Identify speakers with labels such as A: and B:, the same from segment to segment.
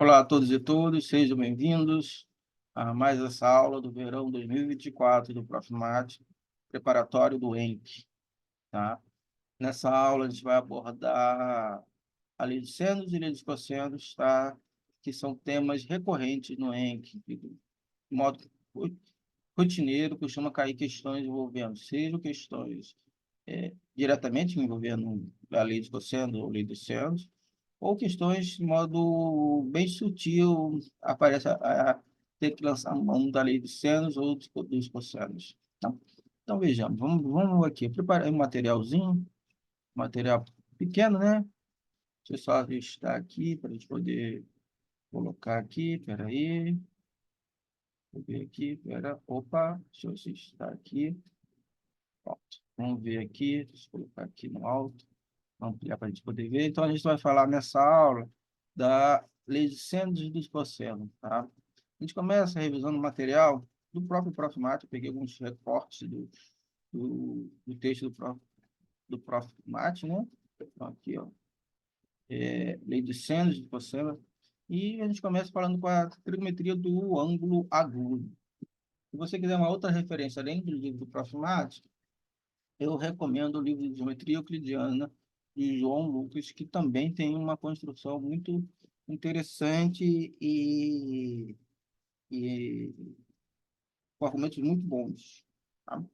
A: Olá a todos e todas, sejam bem-vindos a mais essa aula do verão 2024 do Profimate, preparatório do ENC, tá? Nessa aula a gente vai abordar a lei de senos e lei dos cossenos, tá? Que são temas recorrentes no ENC, de modo rotineiro, costuma cair questões envolvendo, sejam questões diretamente envolvendo a lei de cosseno ou lei dos senos, ou questões de modo bem sutil, aparece ter que lançar a mão da lei dos senos ou dos cossenos. Tá? Então, vejamos, vamos aqui. Eu preparei um materialzinho, material pequeno, né? Deixa eu só ajustar aqui para a gente poder colocar aqui. Espera aí. Vou ver aqui. Espera. Opa, deixa eu ajustar aqui. Pronto. Vamos ver aqui. Deixa eu colocar aqui no alto. Ampliar para a gente poder ver. Então, a gente vai falar nessa aula da lei de senos e dos cossenos, tá? A gente começa revisando o material do próprio Profimate. Eu peguei alguns recortes do texto do Profimate, né? Então, aqui, ó, lei de senos e dos cossenos. E a gente começa falando com a trigonometria do ângulo agudo. Se você quiser uma outra referência além do livro do Profimate, eu recomendo o livro de Geometria Euclidiana de João Lucas, que também tem uma construção muito interessante e com argumentos muito bons. Tá?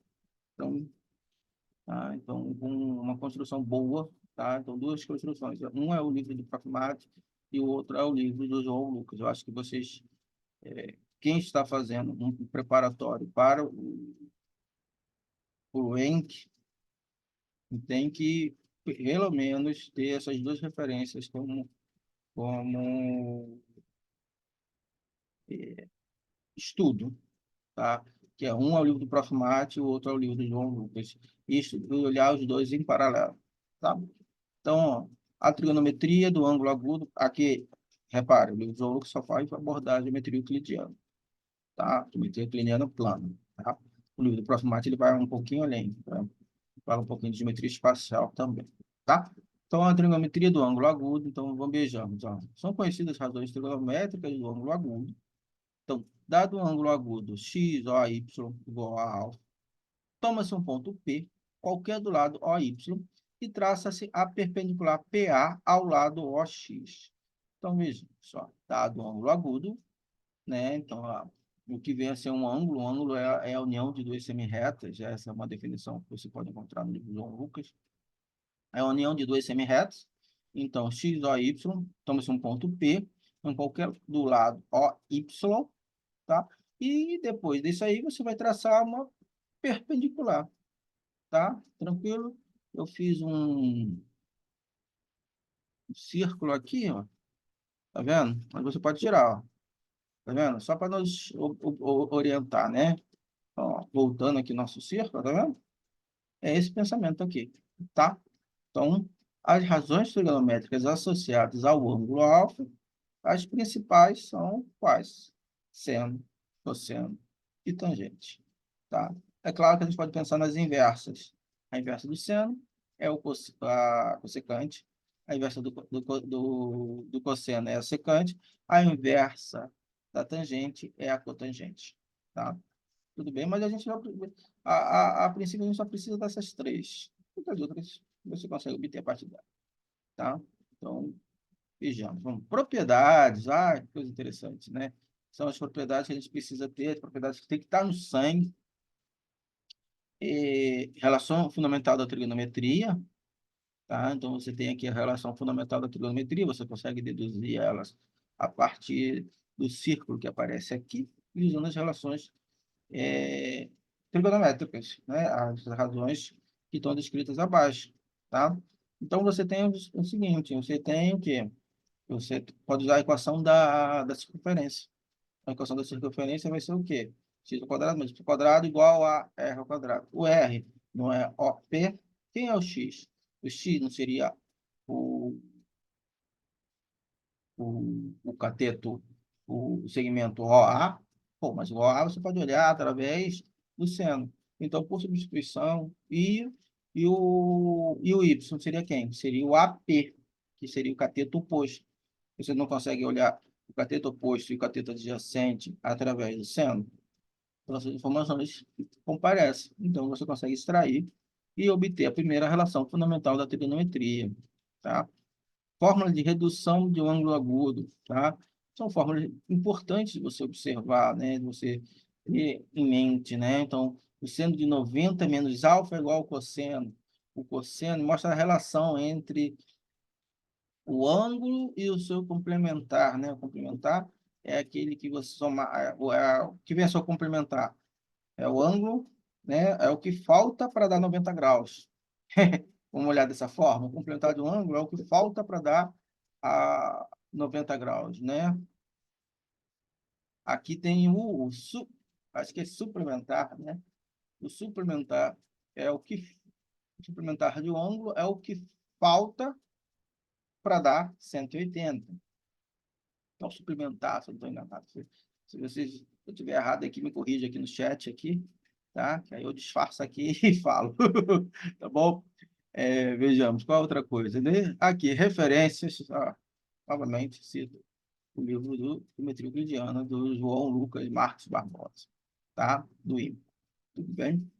A: Então, então, com uma construção boa, tá? Então, duas construções. Um é o livro do Pragmático e o outro é o livro do João Lucas. Eu acho que vocês, quem está fazendo um preparatório para o ENC, tem que, pelo menos, ter essas duas referências como estudo, tá? Que é um é o livro do Prof. Mate e o outro é o livro do João Lucas. Isso, olhar os dois em paralelo, tá? Então, ó, a trigonometria do ângulo agudo, aqui, repare, o livro do João Lucas só faz abordar a geometria euclidiana, tá? Geometria euclidiana plana, tá? O livro do Prof. Mate, ele vai um pouquinho além, tá? Fala um pouquinho de geometria espacial também, tá? Então, a trigonometria do ângulo agudo, então, vamos vejamos, ó. São conhecidas as razões trigonométricas do ângulo agudo. Então, dado o ângulo agudo x, o, y igual a alfa, toma-se um ponto P, qualquer do lado OY, e traça-se a perpendicular PA ao lado OX. Então, veja só, dado o ângulo agudo, né? Então, o que vem a ser um ângulo é a união de duas semirretas, essa é uma definição que você pode encontrar no livro do João Lucas, é a união de duas semirretas. Então, x, o, y, toma-se um ponto P, em qualquer do lado OY, tá? E depois disso aí, você vai traçar uma perpendicular, tá? Tranquilo? Eu fiz um círculo aqui, ó. Tá vendo? Mas você pode tirar, ó. Tá vendo? Só para nos orientar, né? Ó, voltando aqui nosso círculo, tá vendo? É esse pensamento aqui, tá? Então, as razões trigonométricas associadas ao ângulo alfa, as principais são quais? Seno, cosseno e tangente, tá? É claro que a gente pode pensar nas inversas. A inversa do seno é a cossecante, a inversa do cosseno é a secante, a inversa da tangente é a cotangente, tá? Tudo bem, mas a gente a princípio a gente só precisa dessas três. Muitas outras você consegue obter a partir dela, tá? Então, vejamos. Vamos. Propriedades, que coisa interessante, né? São as propriedades que a gente precisa ter, as propriedades que tem que estar no sangue. Relação fundamental da trigonometria, tá? Então, você tem aqui a relação fundamental da trigonometria, você consegue deduzir elas a partir do círculo que aparece aqui, e usando as relações trigonométricas, né? As razões que estão descritas abaixo, tá? Então, você tem o seguinte, você tem o quê? Você pode usar a equação da circunferência. A equação da circunferência vai ser o quê? X ao quadrado mais y ao quadrado igual a R ao quadrado. O R não é OP. Quem é o X? O X não seria o, o cateto, o segmento OA? Pô, mas o OA você pode olhar através do seno. Então, por substituição, e o Y seria quem? Seria o AP, que seria o cateto oposto. Você não consegue olhar cateto oposto e o cateto adjacente através do seno, então essas informações comparecem. Então, você consegue extrair e obter a primeira relação fundamental da trigonometria, tá? Fórmula de redução de um ângulo agudo, tá? São fórmulas importantes de você observar, né? De você ter em mente, né? Então, o seno de 90 menos alfa é igual ao cosseno. O cosseno mostra a relação entre o ângulo e o seu complementar, né? O complementar é aquele que você soma, o que vem a seu complementar é o ângulo, né? É o que falta para dar 90 graus. Vamos olhar dessa forma. O complementar de um ângulo é o que falta para dar a 90 graus, né? Aqui tem acho que é suplementar, né? O suplementar é o suplementar de um ângulo é o que falta para dar 180. Então, suplementar, se eu não estou enganado. Se vocês, eu estiver errado aqui, me corrija aqui no chat aqui, tá? Que aí eu disfarço aqui e falo. Tá bom? Vejamos, qual outra coisa, né? Aqui, referências, novamente, cito o livro do Geometria Euclidiana, do João Lucas Marques Barbosa, tá? Do IME. Tudo bem?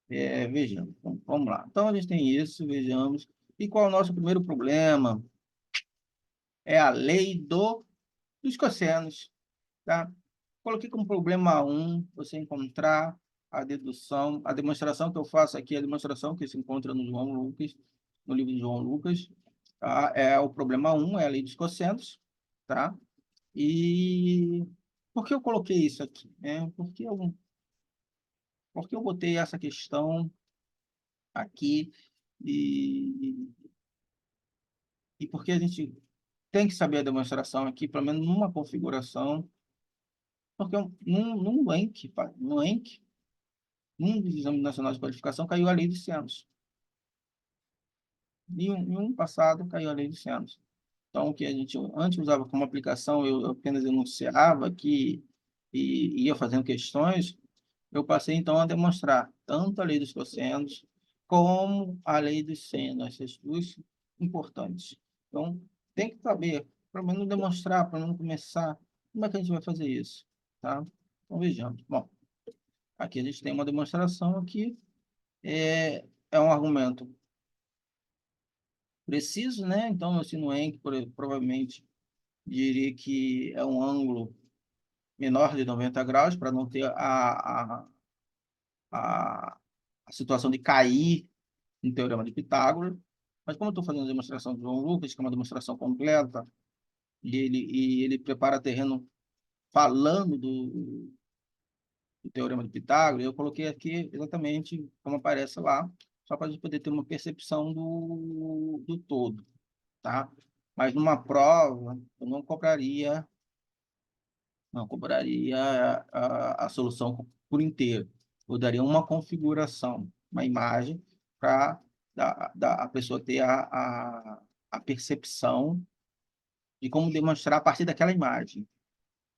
A: Vejamos, vamos lá. Então, a gente tem isso, vejamos. E qual é o nosso primeiro problema? É a lei dos cossenos, tá? Coloquei como problema 1, você encontrar a dedução, a demonstração que eu faço aqui, a demonstração que se encontra no João Lucas, no livro de João Lucas, tá? É o problema 1, é a lei dos cossenos, tá? E por que eu coloquei isso aqui, né? Porque eu botei essa questão aqui e, e porque a gente tem que saber a demonstração aqui, pelo menos numa configuração, porque num ENC, no ENC, num dos exames nacionais de qualificação, caiu a lei dos senos. Em um passado, caiu a lei dos senos. Então, o que a gente antes usava como aplicação, eu apenas enunciava aqui e ia fazendo questões, eu passei, então, a demonstrar tanto a lei dos cossenos como a lei dos senos, essas duas importantes. Então, tem que saber, pelo menos demonstrar, para não começar, como é que a gente vai fazer isso, tá? Então, vejamos. Bom, aqui a gente tem uma demonstração aqui, é um argumento preciso, né? Então, assim, no ENC, provavelmente, diria que é um ângulo menor de 90 graus, para não ter a, a situação de cair no Teorema de Pitágoras. Mas como eu estou fazendo a demonstração do João Lucas, que é uma demonstração completa, e ele prepara terreno falando do Teorema de Pitágoras, eu coloquei aqui exatamente como aparece lá, só para a gente poder ter uma percepção do todo, tá? Mas numa prova, eu não cobraria a solução por inteiro. Eu daria uma configuração, uma imagem, para a pessoa ter a percepção de como demonstrar a partir daquela imagem.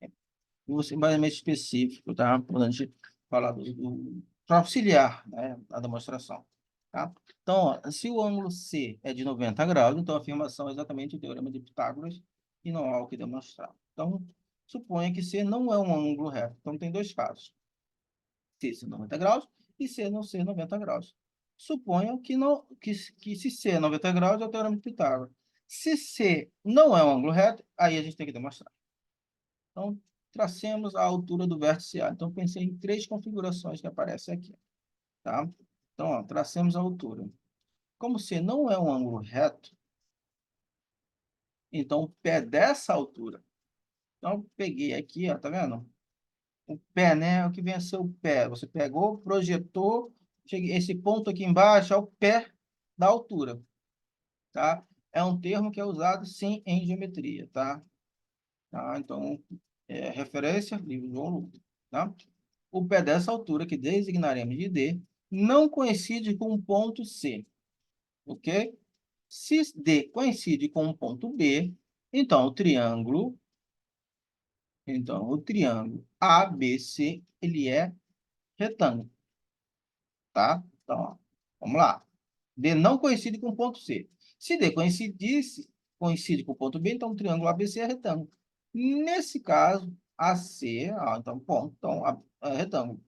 A: E você mais específico, tá? Para a gente falar para auxiliar, né, a demonstração. Tá? Então, ó, se o ângulo C é de 90 graus, então a afirmação é exatamente o teorema de Pitágoras e não há o que demonstrar. Então, suponha que C não é um ângulo reto. Então, tem dois casos. C ser 90 graus e C não ser 90 graus. Suponha que, não, que se C é 90 graus, é o teorema de Pitágoras. Se C não é um ângulo reto, aí a gente tem que demonstrar. Então, tracemos a altura do vértice A. Então, pensei em três configurações que aparecem aqui. Tá? Então, ó, tracemos a altura. Como C não é um ângulo reto, então o pé dessa altura. Então, eu peguei aqui, ó, tá vendo? O pé, né? O que vem a ser o pé. Você pegou, projetou, cheguei, esse ponto aqui embaixo é o pé da altura, tá? É um termo que é usado, sim, em geometria, tá? Então, referência, livro João Lucas, tá? O pé dessa altura, que designaremos de D, não coincide com o ponto C, ok? Se D coincide com o ponto B, então o triângulo ABC, ele é retângulo, tá? Então, ó, vamos lá. D não coincide com o ponto C. Se D coincide com o ponto B, então o triângulo ABC é retângulo. Nesse caso, AC, então, ponto, então, retângulo.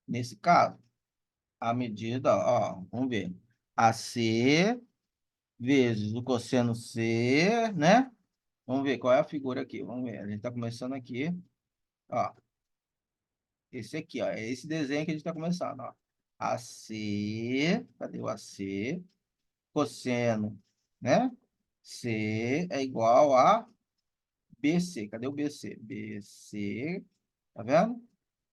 A: Nesse caso, a medida, vamos ver, AC vezes o cosseno C, né? Vamos ver qual é a figura aqui. Vamos ver, a gente está começando aqui, ó, esse aqui, ó, é esse desenho que a gente está começando, ó. AC, cadê o AC? Cosseno, né? C é igual a BC. Cadê o BC? BC, tá vendo?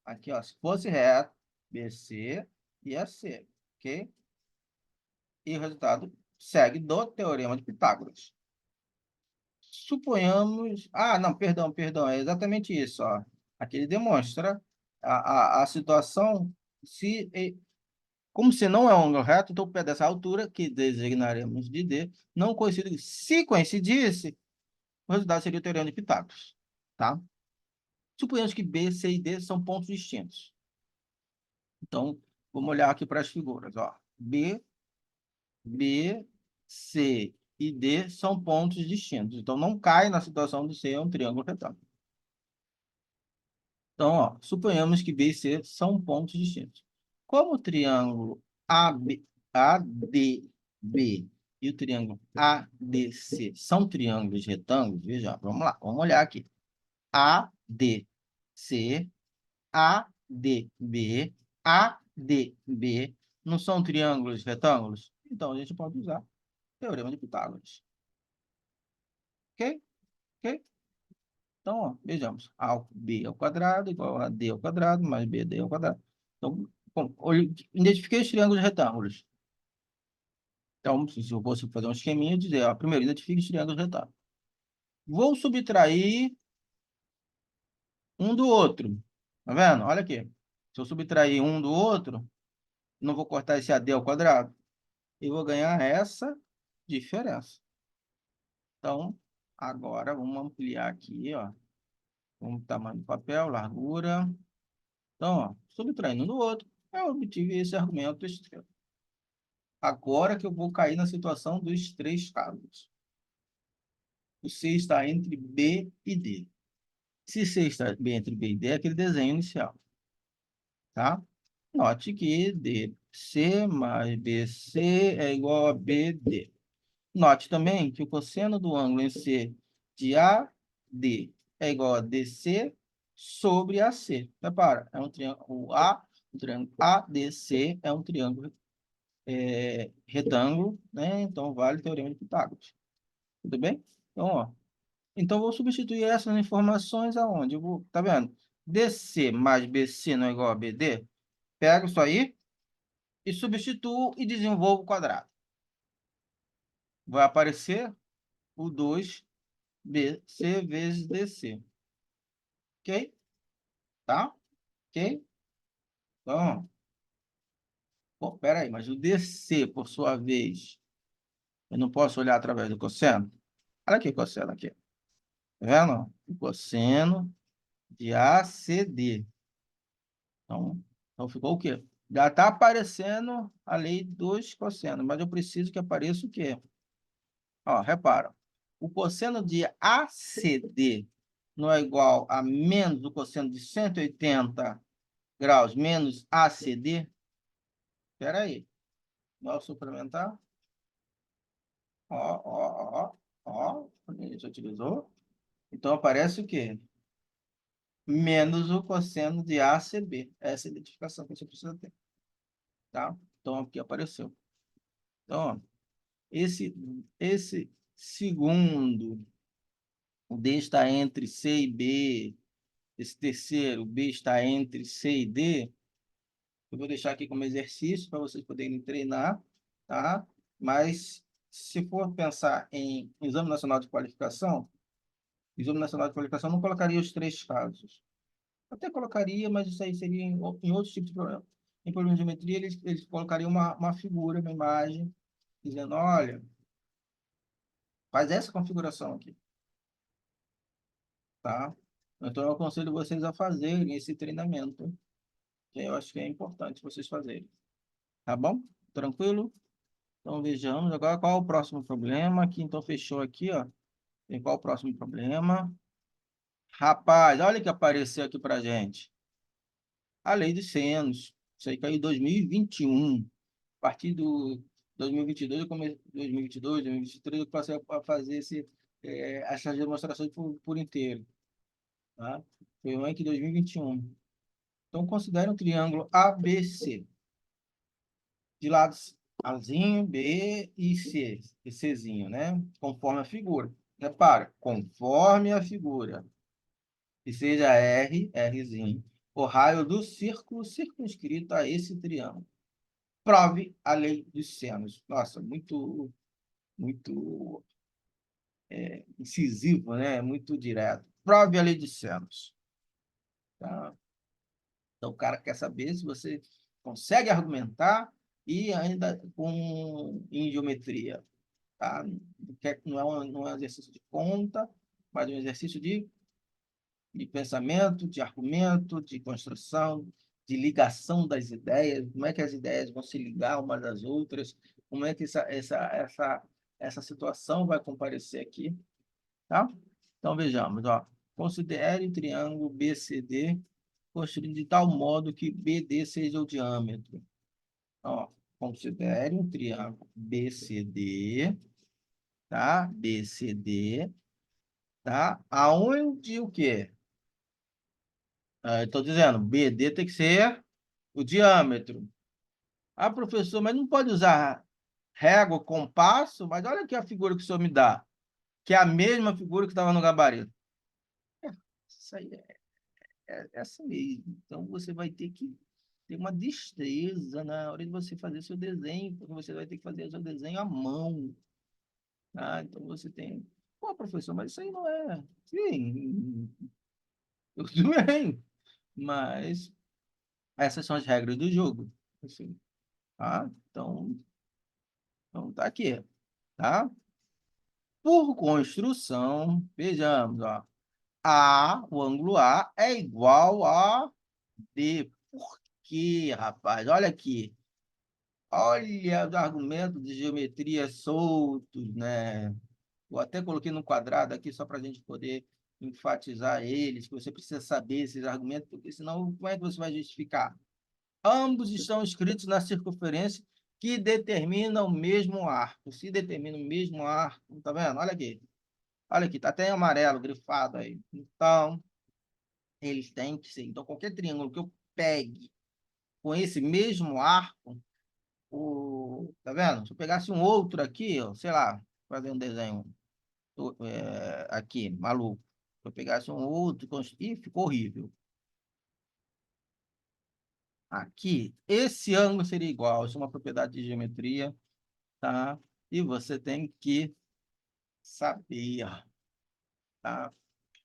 A: Aqui, ó, se fosse reto, BC ia ser, ok? E o resultado segue do Teorema de Pitágoras. Suponhamos... não, perdão, é exatamente isso, ó. Aqui ele demonstra a situação se... Como se não é um ângulo reto, então o pé dessa altura, que designaremos de D, não coincide. Se coincidisse, o resultado seria o Teorema de Pitágoras, tá? Suponhamos que B, C e D são pontos distintos. Então, vamos olhar aqui para as figuras, ó. B, C e D são pontos distintos. Então, não cai na situação de ser um triângulo retângulo. Então, ó, suponhamos que B e C são pontos distintos. Como o triângulo ADB e o triângulo ADC são triângulos retângulos, veja, vamos lá, vamos olhar aqui. ADC, ADB, ADB não são triângulos retângulos? Então, a gente pode usar o Teorema de Pitágoras. Ok? Ok? Então, ó, vejamos. B ao quadrado igual a D ao quadrado mais BD ao quadrado. Então, identifiquei os triângulos retângulos. Então, se eu fosse fazer um esqueminha, dizer, ó, primeiro, identifique os triângulos retângulos. Vou subtrair um do outro. Tá vendo? Olha aqui. Se eu subtrair um do outro, não vou cortar esse AD ao quadrado. E vou ganhar essa diferença. Então, agora vamos ampliar aqui, ó. O tamanho do papel, largura. Então, ó, subtraindo um do outro, eu obtive esse argumento extremo. Agora que eu vou cair na situação dos três casos. O C está entre B e D. Se C está entre B e D, é aquele desenho inicial. Tá? Note que DC mais BC é igual a BD. Note também que o cosseno do ângulo em C de AD é igual a DC sobre AC. Repara, é um triângulo, o triângulo ADC é um triângulo retângulo, né? Então, vale o Teorema de Pitágoras. Tudo bem? Então, ó, então, vou substituir essas informações aonde? Eu vou, tá vendo? DC mais BC não é igual a BD? Pego isso aí e substituo e desenvolvo o quadrado. Vai aparecer o 2BC vezes DC. Ok? Tá? Ok? Então, pô, peraí, mas o DC, por sua vez, eu não posso olhar através do cosseno? Olha aqui o cosseno aqui. Tá vendo? O cosseno de ACD. Então ficou o quê? Já está aparecendo a lei dos cossenos, mas eu preciso que apareça o quê? Ó, repara, o cosseno de ACD não é igual a menos o cosseno de 180 graus menos ACD? Espera aí. Vamos suplementar. A gente utilizou. Então aparece o quê? Menos o cosseno de ACB. Essa é a identificação que você precisa ter. Tá? Então aqui apareceu. Então, ó, esse segundo, o D está entre C e B, esse terceiro, B está entre C e D, eu vou deixar aqui como exercício para vocês poderem treinar, tá? Mas, se for pensar em Exame Nacional de Qualificação, Exame Nacional de Qualificação não colocaria os três casos. Até colocaria, mas isso aí seria em outro tipo de problema. Em problema de geometria, eles colocariam uma figura, uma imagem, dizendo, olha, faz essa configuração aqui, tá? Então, eu aconselho vocês a fazerem esse treinamento, que eu acho que é importante vocês fazerem. Tá bom? Tranquilo? Então, vejamos agora qual é o próximo problema. Aqui, então, fechou aqui, ó. Tem qual o próximo problema? Rapaz, olha o que apareceu aqui para gente. A lei dos senos. Isso aí caiu em 2021. A partir do 2022, 2022, 2023, eu passei a fazer essas demonstrações por inteiro. Tá? Foi o ano de 2021. Então, considere um triângulo ABC. De lados Azinho, B e C. E Czinho, né? Conforme a figura. Repara, conforme a figura. Que seja R, Rzinho, o raio do círculo circunscrito a esse triângulo. Prove a lei dos senos. Nossa, muito incisivo, né? Muito direto. Prove a lei dos senos. Tá? Então, o cara quer saber se você consegue argumentar e ainda em geometria. Tá? Não é um exercício de conta, mas um exercício de pensamento, de argumento, de construção, de ligação das ideias, como é que as ideias vão se ligar umas às outras, como é que essa situação vai comparecer aqui, tá? Então, vejamos, ó. Considere o triângulo BCD construído de tal modo que BD seja o diâmetro. Ó, considere um triângulo BCD, tá? BCD, tá? Aonde o quê? Estou dizendo, BD tem que ser o diâmetro. Ah, professor, mas não pode usar régua, compasso? Mas olha aqui a figura que o senhor me dá, que é a mesma figura que estava no gabarito. Isso aí é assim mesmo. Então, você vai ter que ter uma destreza na hora de você fazer seu desenho, porque você vai ter que fazer seu desenho à mão. Tá? Então, você tem... Pô, professor, mas isso aí não é... Sim, tudo bem, mas essas são as regras do jogo. Assim, tá? Então, tá aqui, tá? Por construção, vejamos, ó. O ângulo A é igual a D. Por quê, rapaz? Olha aqui. Olha os argumentos de geometria soltos, né? Eu até coloquei no quadrado aqui só para a gente poder enfatizar eles, que você precisa saber esses argumentos, porque senão como é que você vai justificar? Ambos estão escritos na circunferência que determina o mesmo arco. Se determina o mesmo arco, tá vendo? Olha aqui, tá até em amarelo, grifado aí. Então, eles têm que ser. Então, qualquer triângulo que eu pegue com esse mesmo arco, tá vendo? Se eu pegasse um outro aqui, ó, sei lá, fazer um desenho aqui, maluco. Se eu pegasse um outro, ih, ficou horrível. Aqui, esse ângulo seria igual. Isso é uma propriedade de geometria, tá? E você tem que saber, tá?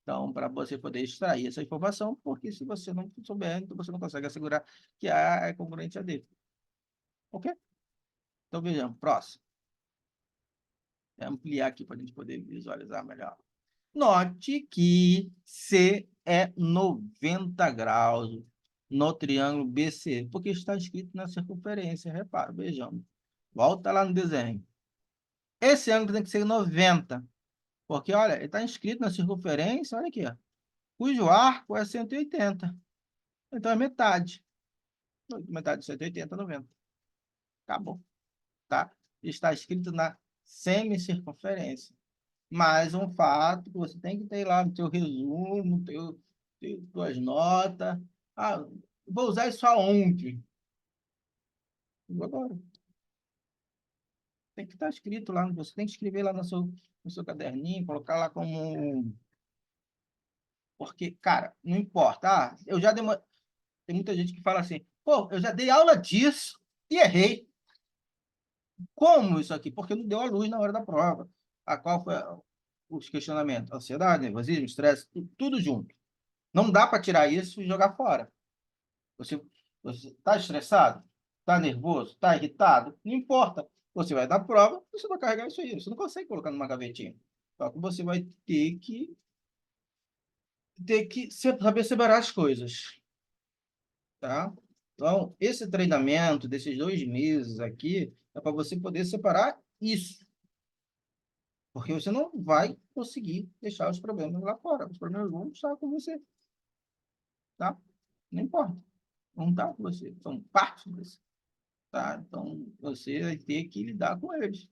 A: Então, para você poder extrair essa informação, porque se você não souber, então você não consegue assegurar que A é congruente a D. Ok? Então, vejamos. Próximo. Vou ampliar aqui para a gente poder visualizar melhor. Note que C é 90 graus no triângulo BC, porque está escrito na circunferência. Repara, vejamos. Volta lá no desenho. Esse ângulo tem que ser 90, porque, olha, ele está inscrito na circunferência, olha aqui, ó, cujo arco é 180. Então, é metade. Metade de 180 é 90. Acabou, tá? Está escrito na semicircunferência. Mais um fato que você tem que ter lá no seu resumo, tuas notas. Ah, vou usar isso aonde? Agora. Tem que estar escrito lá, você tem que escrever lá no seu caderninho, colocar lá como... Porque, cara, não importa. Eu já dei Tem muita gente que fala assim, pô, eu já dei aula disso e errei. Como isso aqui? Porque não deu a luz na hora da prova. Qual foi os questionamentos? Ansiedade, nervosismo, estresse, tudo junto. Não dá para tirar isso e jogar fora. Você está estressado? Está nervoso? Está irritado? Não importa. Você vai dar prova, você vai carregar isso aí. Você não consegue colocar numa gavetinha. Só que você vai ter que saber separar as coisas. Tá? Então, esse treinamento desses 2 meses aqui é para você poder separar isso. Porque você não vai conseguir deixar os problemas lá fora. Os problemas vão estar com você, tá? Não importa. Vão estar com você. São parte de você, tá? Então, você vai ter que lidar com eles,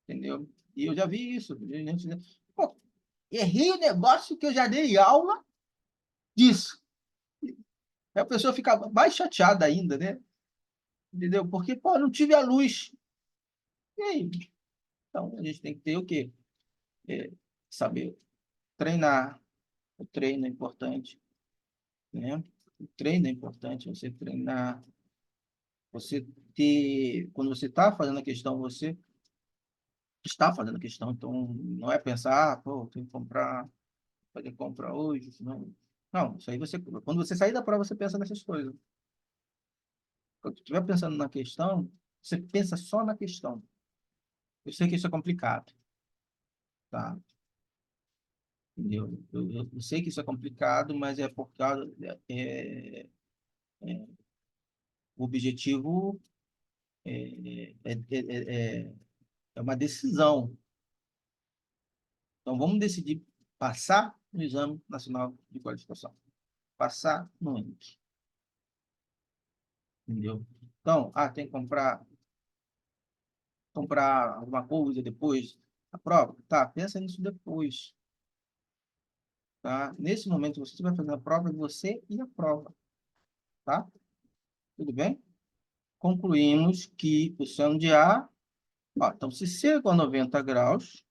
A: entendeu? E eu já vi isso. Gente, pô, errei o negócio que eu já dei aula disso. Aí a pessoa fica mais chateada ainda, né? Entendeu? Porque, pô, não tive a luz. E aí? Então, a gente tem que ter o quê? É, saber treinar. O treino é importante, né? O treino é importante, você treinar, você ter... Quando você está fazendo a questão, você está fazendo a questão, então não é pensar, ah, pô, tem que comprar, fazer compra hoje, não. Não, isso aí você... Quando você sair da prova, você pensa nessas coisas. Quando você estiver pensando na questão, você pensa só na questão. Eu sei que isso é complicado, tá? Entendeu? Eu sei que isso é complicado, mas é por causa... O objetivo é uma decisão. Então, vamos decidir passar no Exame Nacional de Qualificação. Passar no ENC. Entendeu? Então, tem que comprar alguma coisa depois da prova? Tá, pensa nisso depois. Tá? Nesse momento, você vai fazer a prova, é você e a prova. Tá? Tudo bem? Concluímos que o seno de A... Então, se C é igual a 90 graus,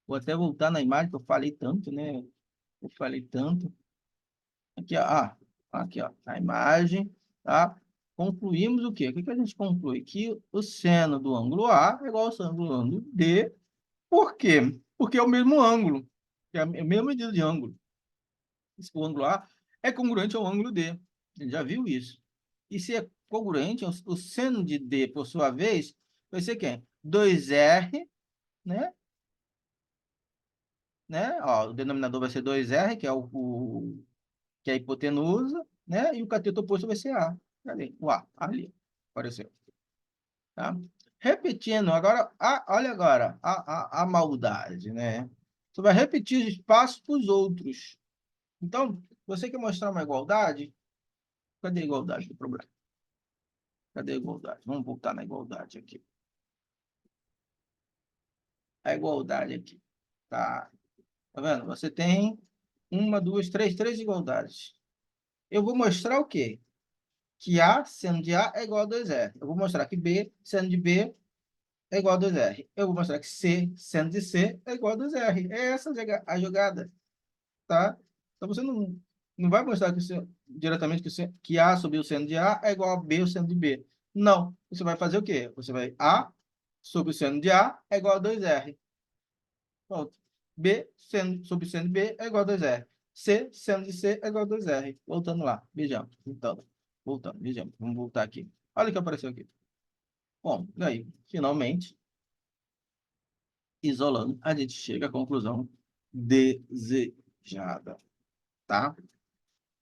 A: vou até voltar na imagem que eu falei tanto, né? Eu falei tanto. Aqui, ó, aqui, ó, a imagem, tá? Concluímos o quê? O que que a gente conclui? Que o seno do ângulo A é igual ao seno do ângulo D. Por quê? Porque é o mesmo ângulo, é a mesma medida de ângulo. O ângulo A é congruente ao ângulo D. Ele já viu isso. E se é congruente, o seno de D, por sua vez, vai ser quem? 2R, né? Ó, o denominador vai ser 2R, que é que é a hipotenusa, né? E o cateto oposto vai ser A. Cadê? O A, ali. Apareceu. Tá? Repetindo, agora, olha agora a maldade, né? Você vai repetir os passos para os outros. Então, você quer mostrar uma igualdade? Cadê a igualdade do problema? Cadê a igualdade? Vamos voltar na igualdade aqui. A igualdade aqui. Tá? Tá vendo? Você tem uma, duas, três igualdades. Eu vou mostrar o quê? Que A seno de A é igual a 2R. Eu vou mostrar que B seno de B é igual a 2R. Eu vou mostrar que C seno de C é igual a 2R. É essa a jogada, tá? Então, você não vai mostrar que diretamente que A sobre o seno de A é igual a B o seno de B. Não. Você vai fazer o quê? Você vai A sobre o seno de A é igual a 2R. Pronto. B sobre o seno de B é igual a 2R. C seno de C é igual a 2R. Voltando lá. Vejamos. Voltando. Vejamos. Vamos voltar aqui. Olha o que apareceu aqui. Bom, daí, finalmente, isolando, a gente chega à conclusão desejada, tá?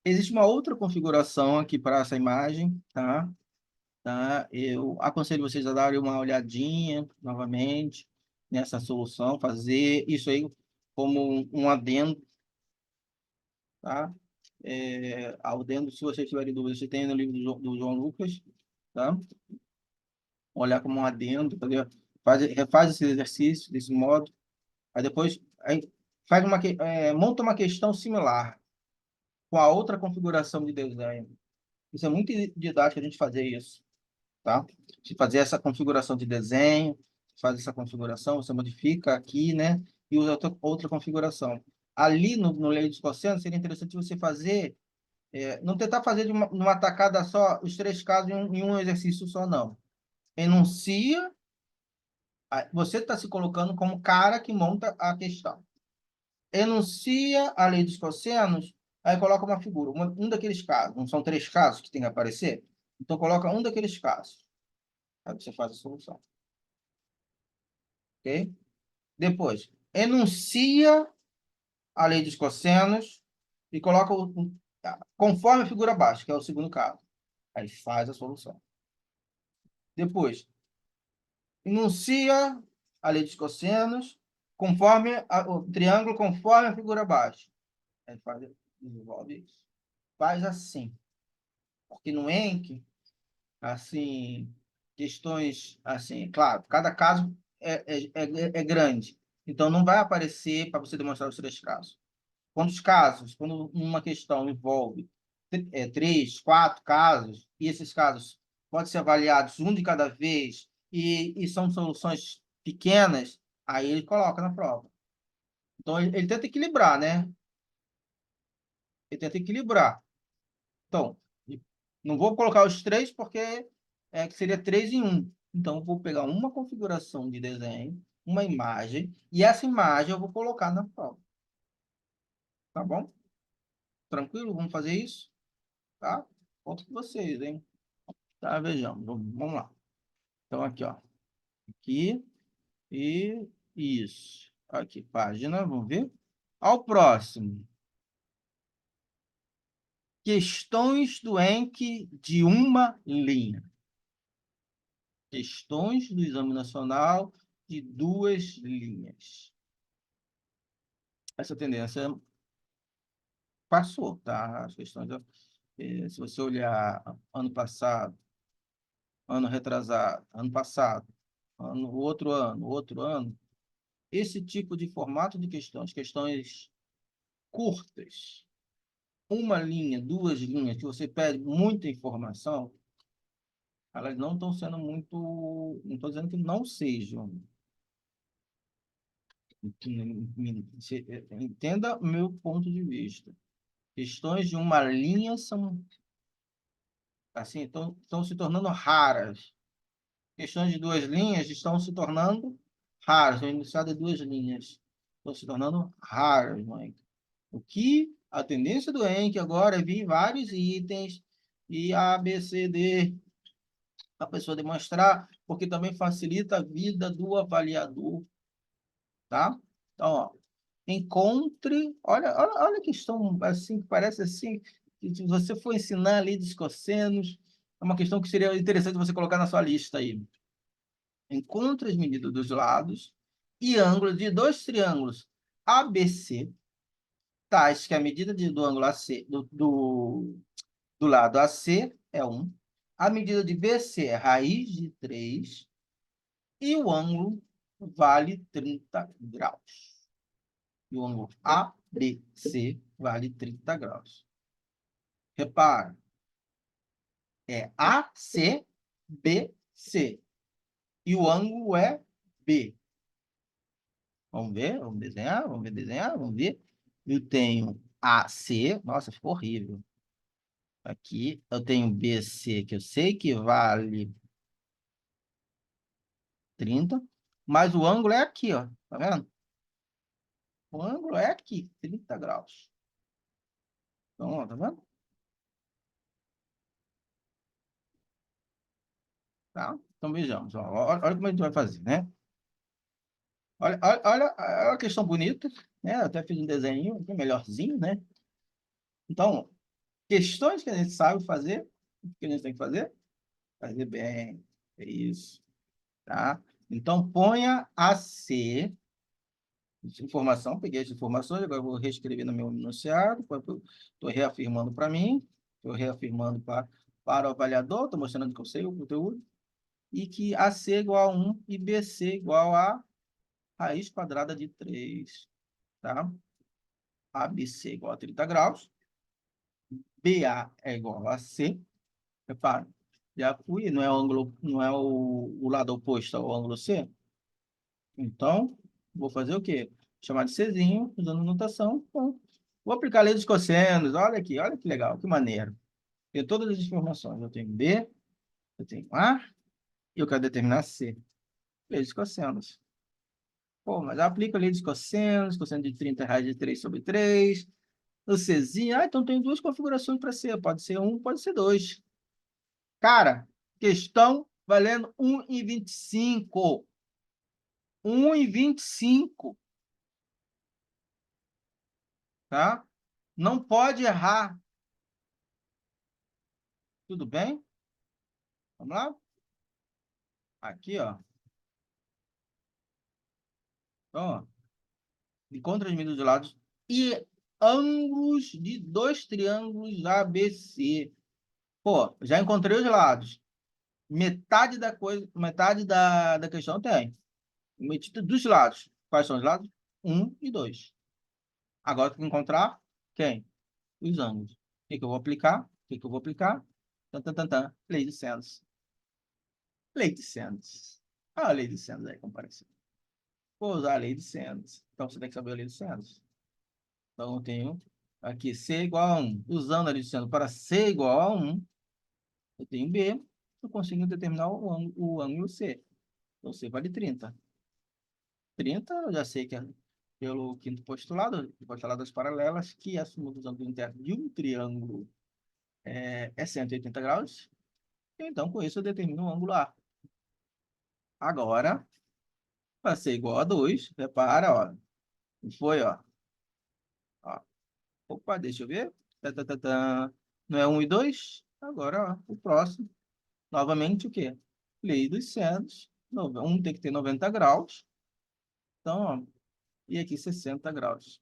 A: Existe uma outra configuração aqui para essa imagem, tá? Eu aconselho vocês a darem uma olhadinha novamente nessa solução, fazer isso aí como um adendo, tá? Adendo, se vocês tiverem dúvidas, você tem no livro do João Lucas, tá? Olhar como um adendo, entendeu? Refaz esse exercício desse modo. Aí depois monta uma questão similar com a outra configuração de desenho. Isso é muito didático a gente fazer isso, tá? De fazer essa configuração de desenho, faz essa configuração, você modifica aqui, né? E usa outra configuração. Ali no Lei dos Cossenos, seria interessante você fazer, não tentar fazer numa tacada só os três casos em um exercício só, não. Enuncia, você está se colocando como cara que monta a questão. Enuncia a lei dos cossenos, aí coloca uma figura, um daqueles casos. Não são três casos que tem que aparecer? Então, coloca um daqueles casos. Aí você faz a solução. Ok? Depois, enuncia a lei dos cossenos e coloca conforme a figura abaixo, que é o segundo caso. Aí faz a solução. Depois, enuncia a lei dos cossenos conforme o triângulo, conforme a figura abaixo. Aí desenvolve isso. Faz assim. Porque no Enki, assim, questões, assim, claro, cada caso é grande. Então, não vai aparecer para você demonstrar os três casos. Quando uma questão envolve três, quatro casos, e esses casos podem ser avaliados um de cada vez, e são soluções pequenas, aí ele coloca na prova. Então, ele tenta equilibrar, né? Ele tenta equilibrar. Então, não vou colocar os três porque que seria três em um. Então, eu vou pegar uma configuração de desenho, uma imagem, e essa imagem eu vou colocar na prova. Tá bom? Tranquilo? Vamos fazer isso? Tá? Conto com vocês, hein? Tá, vejamos. Vamos lá. Então, aqui, ó. Aqui e isso. Aqui, página, vamos ver. Ao próximo. Questões do Encke de uma linha. Questões do Exame Nacional de duas linhas. Essa tendência passou, tá? As questões, se você olhar ano passado, ano retrasado, ano passado, outro ano, esse tipo de formato de questões, questões curtas, uma linha, duas linhas, que você pede muita informação, elas não estão sendo muito. Não estou dizendo que não sejam. Entenda o meu ponto de vista. Questões de uma linha são assim, estão se tornando raras. Questões de duas linhas estão se tornando raras. São iniciadas duas linhas. Estão se tornando raras, mãe. O que a tendência do Enk agora é vir vários itens e A, B, C, D, a pessoa demonstrar, porque também facilita a vida do avaliador, tá? Então, ó, encontre, olha a questão assim, que parece assim, que se você for ensinar ali dos cossenos, é uma questão que seria interessante você colocar na sua lista aí. Encontre as medidas dos lados e ângulos de dois triângulos ABC, tais que a medida do ângulo AC, do lado AC é 1, a medida de BC é raiz de 3 e o ângulo vale 30 graus. E o ângulo ABC vale 30 graus. Repara, é ACBC e o ângulo é B. Vamos ver, vamos desenhar, vamos ver. Eu tenho AC, nossa, ficou horrível. Aqui eu tenho BC, que eu sei que vale 30, mas o ângulo é aqui, ó. Tá vendo? O ângulo é aqui, 30 graus. Então, ó, tá vendo? Tá? Então, vejamos. Ó. Olha como a gente vai fazer, né? Olha a questão bonita, né? Eu até fiz um desenho aqui, melhorzinho, né? Então, questões que a gente sabe fazer, o que a gente tem que fazer? Fazer bem, é isso, tá? Então, ponha a C, informação, peguei as informações, agora eu vou reescrever no meu enunciado, estou reafirmando para mim, estou reafirmando para o avaliador, estou mostrando que eu sei o conteúdo, e que AC é igual a 1 e BC é igual a raiz quadrada de 3, tá? ABC é igual a 30 graus, BA é igual a C, repara, já fui, não é o ângulo, não é o lado oposto ao ângulo C, então, vou fazer o quê? Chamar de Czinho, usando notação. Bom, vou aplicar a lei dos cossenos. Olha aqui, olha que legal, que maneiro. Tenho todas as informações. Eu tenho B, eu tenho A, e eu quero determinar C. Lei dos cossenos. Pô, mas eu aplico a lei dos cossenos, cosseno de 30 raiz de 3 sobre 3. O Czinho, então tem duas configurações para C. Pode ser um, pode ser dois. Cara, questão valendo 1,25. 1,25. Tá? Não pode errar. Tudo bem? Vamos lá? Aqui, ó. Então, ó. de contra as medidas dos lados e ângulos de dois triângulos ABC. Pô, já encontrei os lados. Metade da coisa, metade da questão tem. Metade dos lados. Quais são os lados? 1 e 2. Agora tem que encontrar quem? Os ângulos. O que que eu vou aplicar? O que que eu vou aplicar? Tan, tan, tan, tan. Lei de Seno. Lei de Seno. Ah, a lei de Seno aí, comparecendo. Vou usar a lei de Seno. Então, você tem que saber a lei de Seno. Então, eu tenho aqui C igual a 1. Usando a lei de Seno para C igual a 1, eu tenho B. Eu consigo determinar o ângulo C. Então, C vale 30. 30, eu já sei que é pelo quinto postulado, o postulado das paralelas, que a suma dos ângulos internos de um triângulo é 180 graus. Então, com isso, eu determino o ângulo A. Agora, para ser igual a 2, repara, ó. Foi, ó. Opa, deixa eu ver. Tá, tá, tá, tá. Não é 1 e 2? Agora, ó, o próximo. Novamente, o quê? Lei dos senos. Um tem que ter 90 graus. Então, ó, e aqui 60 graus.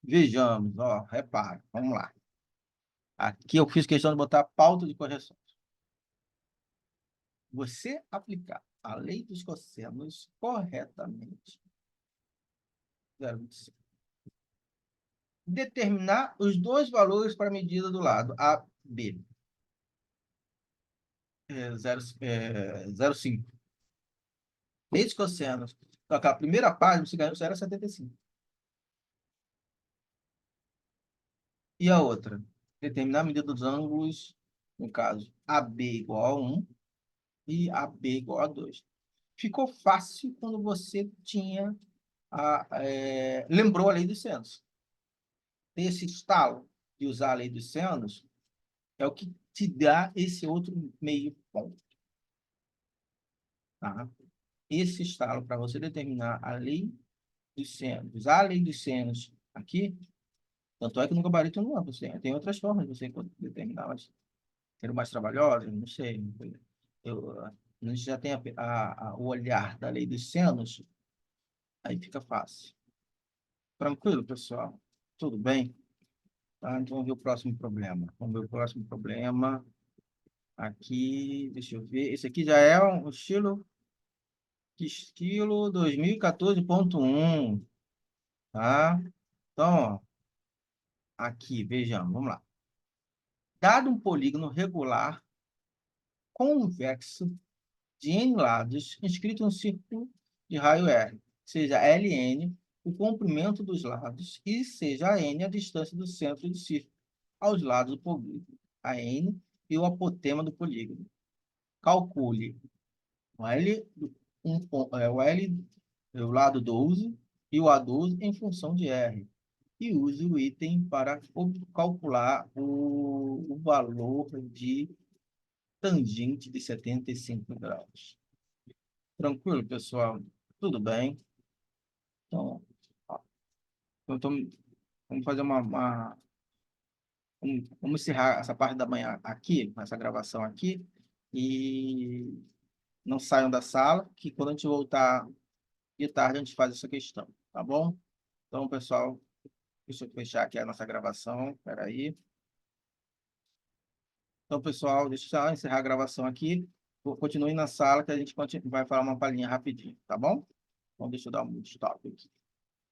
A: Vejamos, ó, repara. Vamos lá. Aqui eu fiz questão de botar pauta de correção. Você aplicar a lei dos cossenos corretamente, 0,25. Determinar os dois valores para a medida do lado A, B. 0,5. Lei dos cossenos. Então, aquela primeira página, você ganhou 0,75. E a outra? Determinar a medida dos ângulos, no caso, AB igual a 1 e AB igual a 2. Ficou fácil quando você lembrou a lei dos senos. Esse estalo de usar a lei dos senos é o que te dá esse outro meio ponto. Tá? Esse estalo, para você determinar a lei dos senos, usar a lei dos senos aqui, tanto é que no gabarito não é você. Tem outras formas de você determinar, mas ser mais trabalhosa, não sei. A gente já tem o olhar da lei dos senos, aí fica fácil. Tranquilo, pessoal? Tudo bem? Tá, então vamos ver o próximo problema. Vamos ver o próximo problema. Aqui, deixa eu ver. Esse aqui já é um estilo 2014.1, tá? Então, ó, aqui, vejamos, vamos lá. Dado um polígono regular convexo de N lados, inscrito um círculo de raio R, seja Ln o comprimento dos lados e seja N a distância do centro do círculo aos lados do polígono, a N e o apotema do polígono. Calcule o L, o L, o lado 12 e o A12 em função de R. E use o item para calcular o valor de tangente de 75 graus. Tranquilo, pessoal? Tudo bem? Então, ó, então vamos fazer vamos encerrar essa parte da manhã aqui, essa gravação aqui, e não saiam da sala, que quando a gente voltar de tarde, a gente faz essa questão, tá bom? Então, pessoal, deixa eu fechar aqui a nossa gravação, espera aí. Então, pessoal, deixa eu encerrar a gravação aqui. Continue na sala que a gente vai falar uma palhinha rapidinho, tá bom? Então, deixa eu dar um stop aqui.